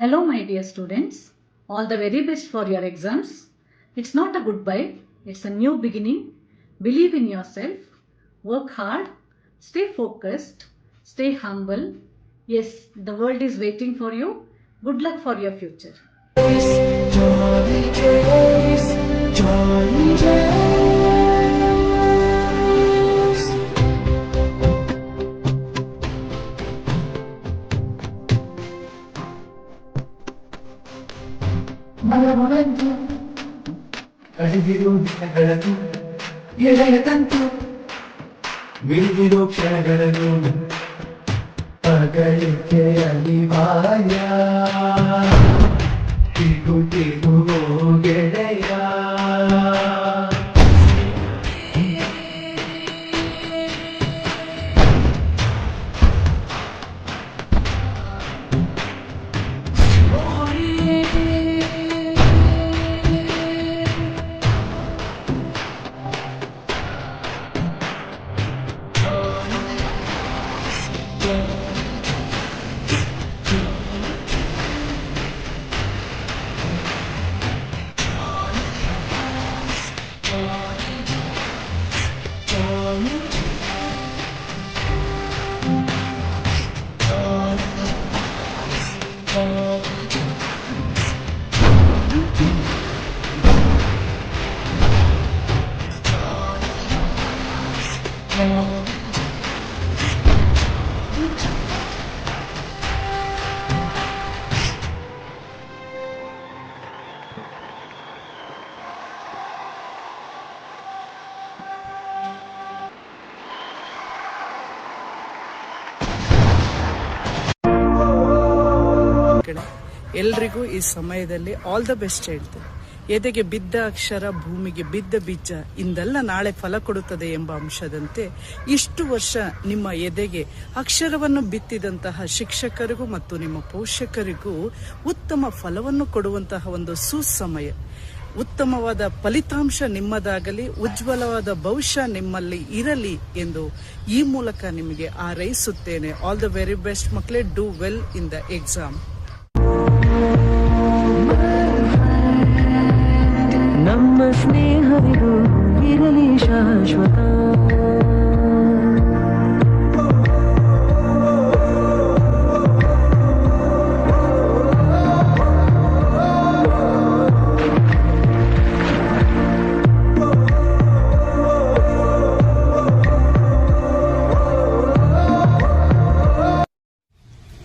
Hello, my dear students. All the very best for your exams. It's not a goodbye, it's a new beginning. Believe in yourself, work hard, stay focused, stay humble. Yes, the world is waiting for you. Good luck for your future. ಕಳೆದಿರೋ ದಿನಗಳನ್ನು ಎಳೆಯ ತಂತು ಬಿಡಿದಿರೋ ಕ್ಷಣಗಳನ್ನು ಅಗಳಿಕೆ ಅನಿವಾರ್ಯ ತಿಗು ತಿಗು ಗೆಳೆಯ ಎಲ್ರಿಗೂ ಈ ಸಮಯದಲ್ಲಿ all the best ಹೇಳ್ತೇನೆ. ಎದೆಗೆ ಬಿದ್ದ ಅಕ್ಷರ ಭೂಮಿಗೆ ಬಿದ್ದ ಬೀಜ ಇಂದೆಲ್ಲ ನಾಳೆ ಫಲ ಕೊಡುತ್ತದೆ ಎಂಬ ಅಂಶದಂತೆ ಇಷ್ಟು ವರ್ಷ ನಿಮ್ಮ ಎದೆಗೆ ಅಕ್ಷರವನ್ನು ಬಿತ್ತಿದಂತಹ ಶಿಕ್ಷಕರಿಗೂ ಮತ್ತು ನಿಮ್ಮ ಪೋಷಕರಿಗೂ ಉತ್ತಮ ಫಲವನ್ನು ಕೊಡುವಂತಹ ಒಂದು ಸುಸಮಯ. ಉತ್ತಮವಾದ ಫಲಿತಾಂಶ ನಿಮ್ಮದಾಗಲಿ, ಉಜ್ವಲವಾದ ಭವಿಷ್ಯ ನಿಮ್ಮಲ್ಲಿ ಇರಲಿ ಎಂದು ಈ ಮೂಲಕ ನಿಮಗೆ ಹಾರೈಸುತ್ತೇನೆ. ಆಲ್ ದ ವೆರಿ ಬೆಸ್ಟ್ ಮಕ್ಕಳೇ. Do well in the exam. ನಮ್ಮ ಸ್ನೇಹವಿದು ಇರಲಿ ಶಾಶ್ವತ.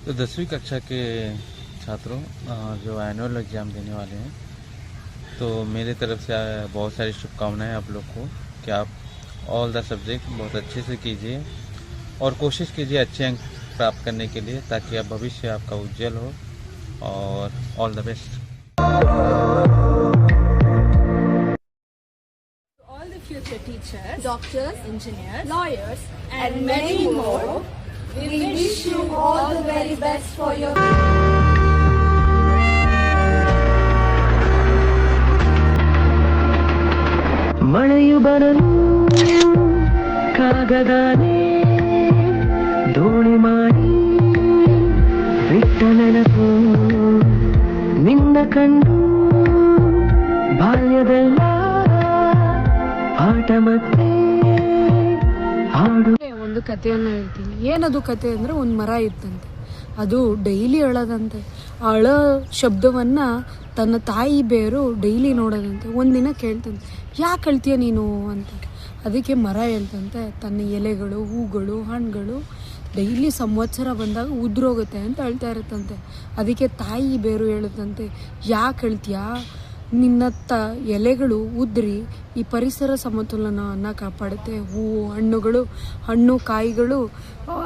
तो 10वीं कक्षा के छात्रों जो एनुअल एग्ज़ाम देने वाले हैं, तो मेरे तरफ से बहुत सारी शुभकामनाएं आप लोग को कि आप ऑल द सब्जेक्ट बहुत अच्छे से कीजिए और कोशिश कीजिए अच्छे अंक प्राप्त करने के लिए, ताकि आप भविष्य आपका उज्जवल हो. और all the best. All the future teachers, Doctors, engineers, lawyers, and many more. We wish you all the very best for your ಮಳೆಯು ಬರಲು ಕಾಗದಾನೆ ದೋಣಿ ಮಾಡಿ ಬಿಟ್ಟ ನೆನಪು ನಿನ್ನ ಕಂಡು ಬಾಲ್ಯದಲ್ಲ ಆಟ ಮತ್ತೆ ಹಾಡು. ಒಂದು ಕಥೆಯನ್ನು ಹೇಳ್ತೀನಿ. ಏನದು ಕತೆ ಅಂದರೆ, ಒಂದು ಮರ ಇತ್ತಂತೆ, ಅದು ಡೈಲಿ ಅಳದಂತೆ. ಆ ಅಳ ಶಬ್ದವನ್ನು ತನ್ನ ತಾಯಿ ಬೇರು ಡೈಲಿ ನೋಡೋದಂತೆ. ಒಂದಿನ ಕೇಳ್ತಂತೆ, ಯಾಕೆ ಅಳ್ತೀಯ ನೀನು ಅಂತ. ಅದಕ್ಕೆ ಮರ ಹೇಳ್ತಂತೆ, ತನ್ನ ಎಲೆಗಳು, ಹೂಗಳು, ಹಣ್ಣುಗಳು ಡೈಲಿ ಸಂವತ್ಸರ ಬಂದಾಗ ಉದ್ರೋಗುತ್ತೆ ಅಂತ ಅಳ್ತಾ ಇರುತ್ತಂತೆ. ಅದಕ್ಕೆ ತಾಯಿ ಬೇರು ಹೇಳುತ್ತಂತೆ, ಯಾಕೆ ಅಳ್ತೀಯಾ, ನಿನ್ನ ಎಲೆಗಳು ಉದ್ರಿ ಈ ಪರಿಸರ ಸಮತೋಲನವನ್ನು ಕಾಪಾಡುತ್ತೆ. ಹೂವು, ಹಣ್ಣು ಕಾಯಿಗಳು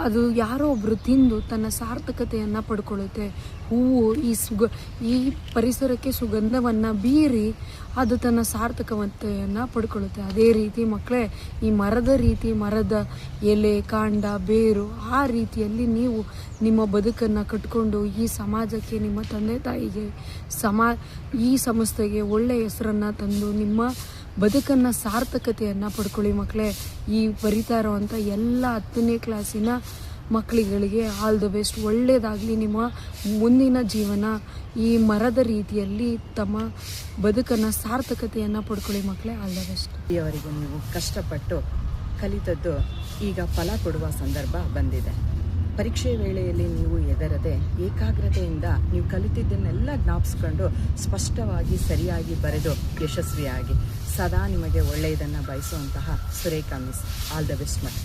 ಅದು ಯಾರೋ ಒಬ್ಬರು ತಿಂದು ತನ್ನ ಸಾರ್ಥಕತೆಯನ್ನು ಪಡ್ಕೊಳ್ಳುತ್ತೆ. ಹೂವು ಈ ಪರಿಸರಕ್ಕೆ ಸುಗಂಧವನ್ನು ಬೀರಿ ಅದು ತನ್ನ ಸಾರ್ಥಕತೆಯನ್ನು ಪಡ್ಕೊಳ್ಳುತ್ತೆ. ಅದೇ ರೀತಿ ಮಕ್ಕಳೇ, ಈ ಮರದ ಎಲೆ, ಕಾಂಡ, ಬೇರು, ಆ ರೀತಿಯಲ್ಲಿ ನೀವು ನಿಮ್ಮ ಬದುಕನ್ನು ಕಟ್ಕೊಂಡು ಈ ಸಮಾಜಕ್ಕೆ, ನಿಮ್ಮ ತಂದೆ ತಾಯಿಗೆ, ಈ ಸಂಸ್ಥೆಗೆ ಒಳ್ಳೆಯ ಹೆಸರನ್ನು ತಂದು ನಿಮ್ಮ ಬದುಕನ್ನು ಸಾರ್ಥಕತೆಯನ್ನು ಪಡ್ಕೊಳ್ಳಿ ಮಕ್ಕಳೇ. ಈ ಬರಿತಾ ಇರೋವಂಥ ಎಲ್ಲ 10ನೇ ಕ್ಲಾಸಿನ ಮಕ್ಕಳುಗಳಿಗೆ ಆಲ್ ದ ಬೆಸ್ಟ್, ಒಳ್ಳೆಯದಾಗಲಿ. ನಿಮ್ಮ ಮುಂದಿನ ಜೀವನ ಈ ಮರದ ರೀತಿಯಲ್ಲಿ ತಮ್ಮ ಬದುಕನ್ನು ಸಾರ್ಥಕತೆಯನ್ನು ಪಡ್ಕೊಳ್ಳಿ ಮಕ್ಕಳೇ. All the best. ಇವರಿಗೆ ನೀವು ಕಷ್ಟಪಟ್ಟು ಕಲಿತದ್ದು ಈಗ ಫಲ ಕೊಡುವ ಸಂದರ್ಭ ಬಂದಿದೆ. ಪರೀಕ್ಷೆ ವೇಳೆಯಲ್ಲಿ ನೀವು ಎದರದೆ ಏಕಾಗ್ರತೆಯಿಂದ ನೀವು ಕಲಿತಿದ್ದನ್ನೆಲ್ಲ ಜ್ಞಾಪಿಸ್ಕೊಂಡು ಸ್ಪಷ್ಟವಾಗಿ ಸರಿಯಾಗಿ ಬರೆದು ಯಶಸ್ವಿಯಾಗಿ ಸದಾ ನಿಮಗೆ ಒಳ್ಳೆಯದನ್ನು ಬಯಸುವಂತಹ Surekha miss. All the best ಮಾಡಿ.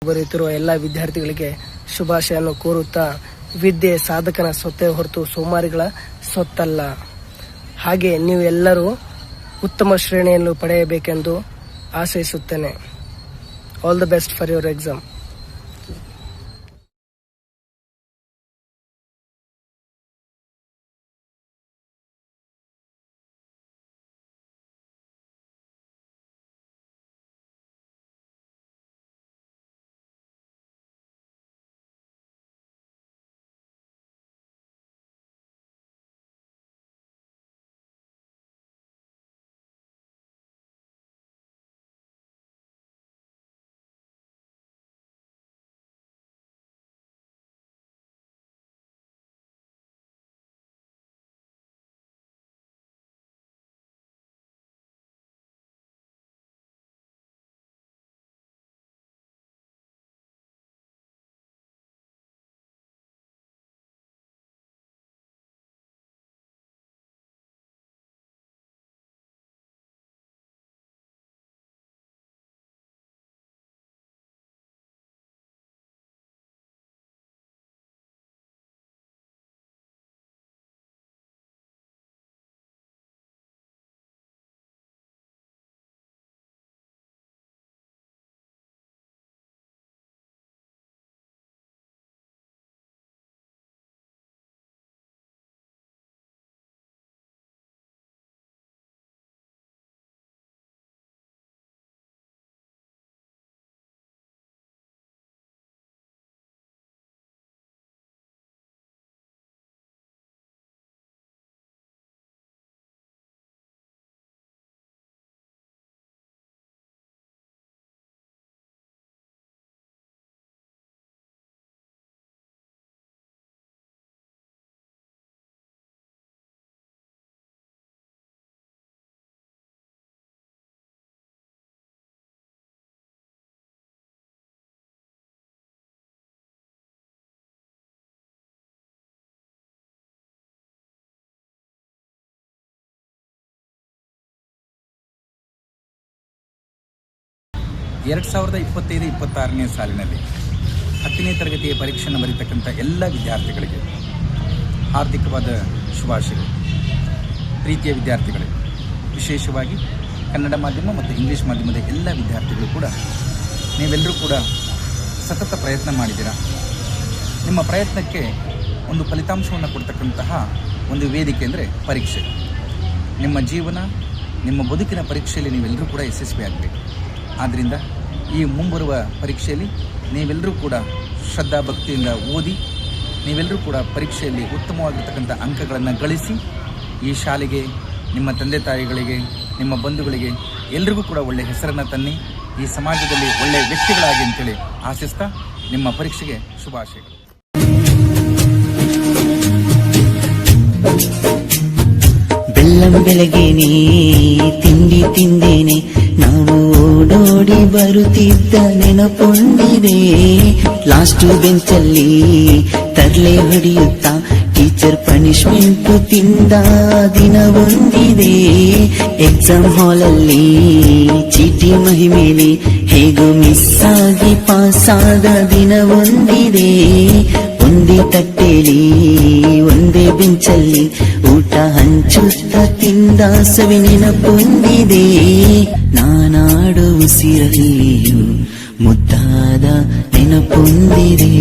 ಬರೆಯುತ್ತಿರುವ ಎಲ್ಲ ವಿದ್ಯಾರ್ಥಿಗಳಿಗೆ ಶುಭಾಶಯನ್ನು ಕೋರುತ್ತಾ, ವಿದ್ಯೆ ಸಾಧಕನ ಸೊತ್ತೇ ಹೊರತು ಸೋಮಾರಿಗಳ ಸೊತ್ತಲ್ಲ. ಹಾಗೆ ನೀವು ಎಲ್ಲರೂ ಉತ್ತಮ ಶ್ರೇಣಿಯನ್ನು ಪಡೆಯಬೇಕೆಂದು ಆಶಯಿಸುತ್ತೇನೆ. All the best for your exam. ಎರಡು 2025-26ನೇ ಸಾಲಿನಲ್ಲಿ 10ನೇ ತರಗತಿಯ ಪರೀಕ್ಷೆಯನ್ನು ಬರೀತಕ್ಕಂಥ ಎಲ್ಲ ವಿದ್ಯಾರ್ಥಿಗಳಿಗೆ ಹಾರ್ದಿಕವಾದ ಶುಭಾಶಯಗಳು. ಪ್ರೀತಿಯ ವಿದ್ಯಾರ್ಥಿಗಳೇ, ವಿಶೇಷವಾಗಿ ಕನ್ನಡ ಮಾಧ್ಯಮ ಮತ್ತು ಇಂಗ್ಲೀಷ್ ಮಾಧ್ಯಮದ ಎಲ್ಲ ವಿದ್ಯಾರ್ಥಿಗಳು ಕೂಡ ನೀವೆಲ್ಲರೂ ಕೂಡ ಸತತ ಪ್ರಯತ್ನ ಮಾಡಿದ್ದೀರಾ. ನಿಮ್ಮ ಪ್ರಯತ್ನಕ್ಕೆ ಒಂದು ಫಲಿತಾಂಶವನ್ನು ಕೊಡ್ತಕ್ಕಂತಹ ಒಂದು ವೇದಿಕೆ ಅಂದರೆ ಪರೀಕ್ಷೆ. ನಿಮ್ಮ ಜೀವನ, ನಿಮ್ಮ ಬದುಕಿನ ಪರೀಕ್ಷೆಯಲ್ಲಿ ನೀವೆಲ್ಲರೂ ಕೂಡ ಯಶಸ್ವಿಯಾಗಬೇಕು. ಆದ್ದರಿಂದ ಈ ಮುಂಬರುವ ಪರೀಕ್ಷೆಯಲ್ಲಿ ನೀವೆಲ್ಲರೂ ಕೂಡ ಶ್ರದ್ಧಾ ಭಕ್ತಿಯಿಂದ ಓದಿ, ನೀವೆಲ್ಲರೂ ಕೂಡ ಪರೀಕ್ಷೆಯಲ್ಲಿ ಉತ್ತಮವಾಗಿರ್ತಕ್ಕಂಥ ಅಂಕಗಳನ್ನು ಗಳಿಸಿ ಈ ಶಾಲೆಗೆ, ನಿಮ್ಮ ತಂದೆ ತಾಯಿಗಳಿಗೆ, ನಿಮ್ಮ ಬಂಧುಗಳಿಗೆ ಎಲ್ರಿಗೂ ಕೂಡ ಒಳ್ಳೆಯ ಹೆಸರನ್ನು ತನ್ನಿ, ಈ ಸಮಾಜದಲ್ಲಿ ಒಳ್ಳೆಯ ವ್ಯಕ್ತಿಗಳಾಗಿ ಅಂತೇಳಿ ಆಶಿಸ್ತಾ ನಿಮ್ಮ ಪರೀಕ್ಷೆಗೆ ಶುಭಾಶಯಗಳು. ಬೆಲ್ಲಂ ಬೆಳಗ್ಗೆನೆ ತಿಂಡಿ ತಿಂದೇನೆ, ನಾವು ಓಡೋಡಿ ಬರುತ್ತಿದ್ದ ನೆನಪೊಂದಿದೆ. ಲಾಸ್ಟ್ ಬೆಂಚಲ್ಲಿ ತರ್ಲೆ ಹೊಡೆಯುತ್ತಾ ಟೀಚರ್ ಪನಿಷ್ಮೆಂಟ್ ತಿಂದ ದಿನ ಒಂದಿದೆ. ಎಕ್ಸಾಮ್ ಹಾಲಲ್ಲಿ ಚೀಟಿ ಮಹಿಮೇಲೆ ಹೇಗೋ ಮಿಸ್ ಆಗಿ ಪಾಸ್ ಆದ ದಿನ ಒಂದಿದೆ. ಒಂದೇ ತಟ್ಟೆಲಿ ಒಂದೇ ಬೆಂಚಲ್ಲಿ ಊಟ ಹಂಚುತ್ತ ತಿಂದ ಸವಿ ನೆನಪೊಂದಿದೆ. ನಾನಾಡು ಉಸಿರಲ್ಲಿಯೂ ಮುದ್ದಾದ ನೆನಪೊಂದಿದೆ.